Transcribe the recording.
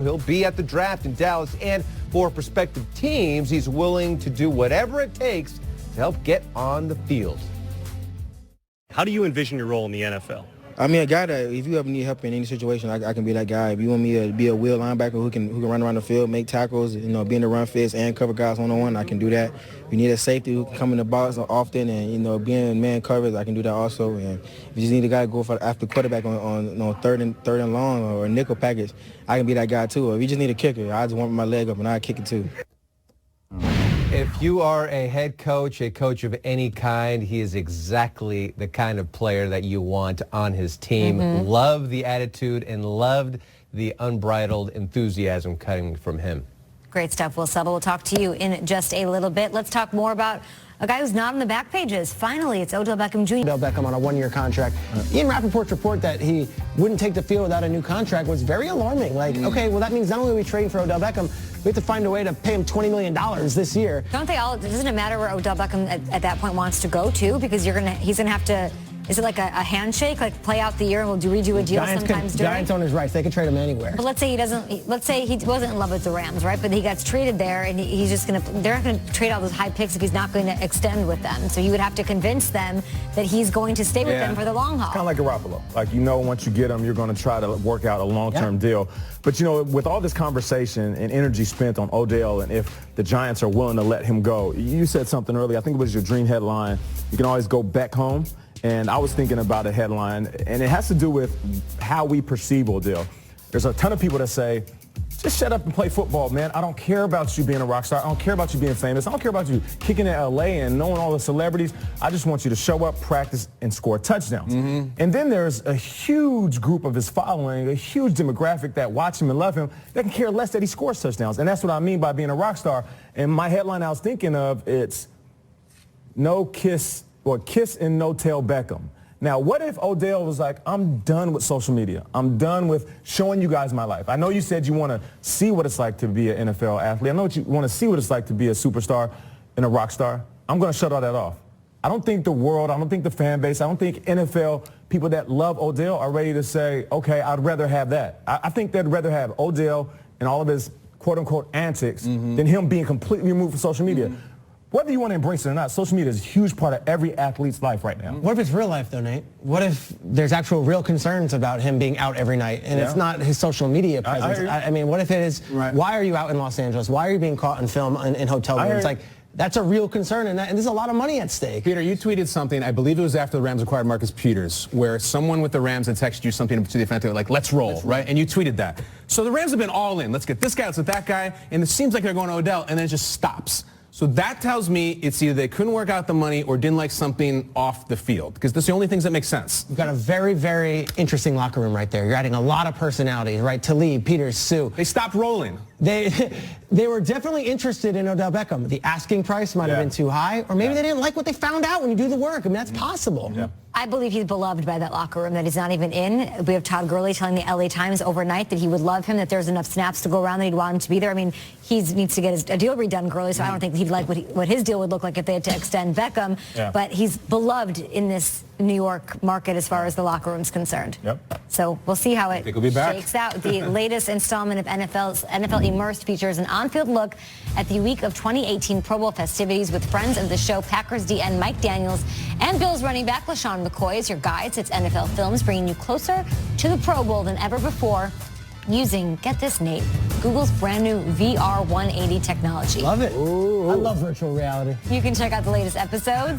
He'll be at the draft in Dallas, and for prospective teams, he's willing to do whatever it takes to help get on the field. How do you envision your role in the NFL? I mean, a guy that if you ever need help in any situation, I can be that guy. If you want me to be a wheel linebacker who can run around the field, make tackles, be in the run fits and cover guys one-on-one, I can do that. If you need a safety who can come in the box often and be in man coverage, I can do that also. And if you just need a guy to go for after quarterback on third and long or a nickel package, I can be that guy too. Or if you just need a kicker, I just warm my leg up and I kick it too. If you are a head coach, a coach of any kind, he is exactly the kind of player that you want on his team. Love the attitude and loved the unbridled enthusiasm coming from him. Great stuff, Will Settle. We'll talk to you in just a little bit. Let's talk more about a guy who's not on the back pages. Finally, it's Odell Beckham Jr. Odell Beckham on a one-year contract. Ian Rappaport's report that he wouldn't take the field without a new contract was very alarming. Okay, well, that means not only are we trading for Odell Beckham, we have to find a way to pay him $20 million this year. Don't they all? Doesn't it matter where Odell Beckham at that point wants to go to? Because he's gonna have to. Is it like a handshake, like play out the year and we'll redo a deal sometimes during? Giants own his rights. They could trade him anywhere. But let's say he doesn't. Let's say he wasn't in love with the Rams, right? But he gets traded there, and he's just gonna. They're not gonna trade all those high picks if he's not going to extend with them. So he would have to convince them that he's going to stay with them for the long haul. Kind of like Garoppolo. Like once you get him, you're going to try to work out a long-term deal. But with all this conversation and energy spent on Odell, and if the Giants are willing to let him go, you said something earlier. I think it was your dream headline. You can always go back home. And I was thinking about a headline, and it has to do with how we perceive Odell. There's a ton of people that say, just shut up and play football, man. I don't care about you being a rock star. I don't care about you being famous. I don't care about you kicking in L.A. and knowing all the celebrities. I just want you to show up, practice, and score touchdowns. And then there's a huge group of his following, a huge demographic that watch him and love him, that can care less that he scores touchdowns. And that's what I mean by being a rock star. And my headline I was thinking of, it's no kiss or kiss and no tell Beckham. Now, what if Odell was like, I'm done with social media. I'm done with showing you guys my life. I know you said you want to see what it's like to be an NFL athlete. I know you want to see what it's like to be a superstar and a rock star. I'm going to shut all that off. I don't think the world, I don't think the fan base, I don't think NFL people that love Odell are ready to say, okay, I'd rather have that. I think they'd rather have Odell and all of his quote-unquote antics than him being completely removed from social media. Whether you want to embrace it or not, social media is a huge part of every athlete's life right now. What if it's real life, though, Nate? What if there's actual real concerns about him being out every night, and it's not his social media presence? I mean, what if it is, why are you out in Los Angeles? Why are you being caught on film in hotel rooms? Like, that's a real concern, and there's a lot of money at stake. Peter, you tweeted something, I believe it was after the Rams acquired Marcus Peters, where someone with the Rams had texted you something to the effect of, like, let's roll, right? And you tweeted that. So the Rams have been all in. Let's get this guy, let's get that guy, and it seems like they're going to Odell, and then it just stops. So that tells me it's either they couldn't work out the money or didn't like something off the field, because that's the only things that make sense. You've got a very, very interesting locker room right there. You're adding a lot of personalities, right? Talib, Peters, Sue. They stopped rolling. They were definitely interested in Odell Beckham. The asking price might have been too high, or maybe they didn't like what they found out when you do the work. I mean, that's possible. I believe he's beloved by that locker room that he's not even in. We have Todd Gurley telling the LA Times overnight that he would love him, that there's enough snaps to go around, that he'd want him to be there. I mean, he needs to get a deal redone, Gurley, so I don't think he'd like what his deal would look like if they had to extend Beckham. But he's beloved in this New York market as far as the locker room's concerned. So we'll see how it shakes out. The latest installment of NFL Immersed features an on-field look at the week of 2018 Pro Bowl festivities with friends of the show, Packers DN Mike Daniels and Bills running back LaShawn McCoy as your guides. It's NFL Films bringing you closer to the Pro Bowl than ever before using, get this, Nate, Google's brand new VR 180 technology. Love it. Ooh. I love virtual reality. You can check out the latest episodes